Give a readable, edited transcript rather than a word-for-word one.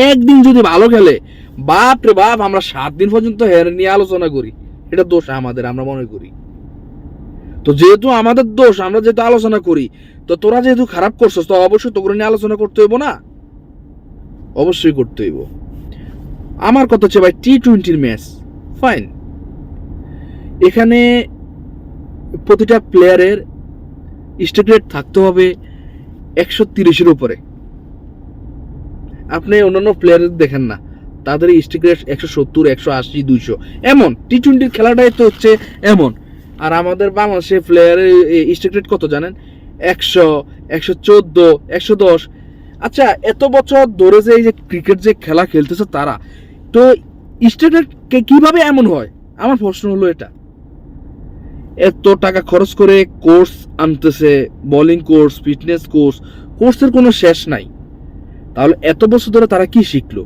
একদিন যদি ভালো খেলে, বাপ রে বাপ, আমরা 7 দিন পর্যন্ত হেরে নিয়ে আলোচনা করি। এটা দোষ আমাদের, আমরা মনে করি। তো যেহেতু আমাদের দোষ, আমরা যেহেতু আলোচনা করি, তো তোরা যেহেতু খারাপ করছস, তো অবশ্যই তোকে নিয়ে আলোচনা করতে হইব না? অবশ্যই করতে হইব। আমার কথা হচ্ছে ভাই, T20 ম্যাচ ফাইন, এখানে প্রতিটা প্লেয়ারের স্ট্রাইক রেট থাকতে হবে 130-এর উপরে। আপনি অন্যান্য প্লেয়ার দেখেন না, তাদের স্ট্রাইক রেট 170, 180, 200, এমন। T20 খেলাটাই তো হচ্ছে এমন। আর আমাদের বাংলাদেশের প্লেয়ারের স্ট্রাইক রেট কত জানেন? 100, 114, 110। আচ্ছা, এত বছর ধরে যে এই যে ক্রিকেট যে খেলা খেলতেছে তারা, তো স্ট্রাইক রেট কিভাবে এমন হয়? আমার প্রশ্ন হলো এটা। এত টাকা খরচ করে কোর্স আনতেছে, বোলিং কোর্স, ফিটনেস কোর্স, কোর্সের কোনো শেষ নাই। তাহলে এত বছর ধরে তারা কি শিখলো?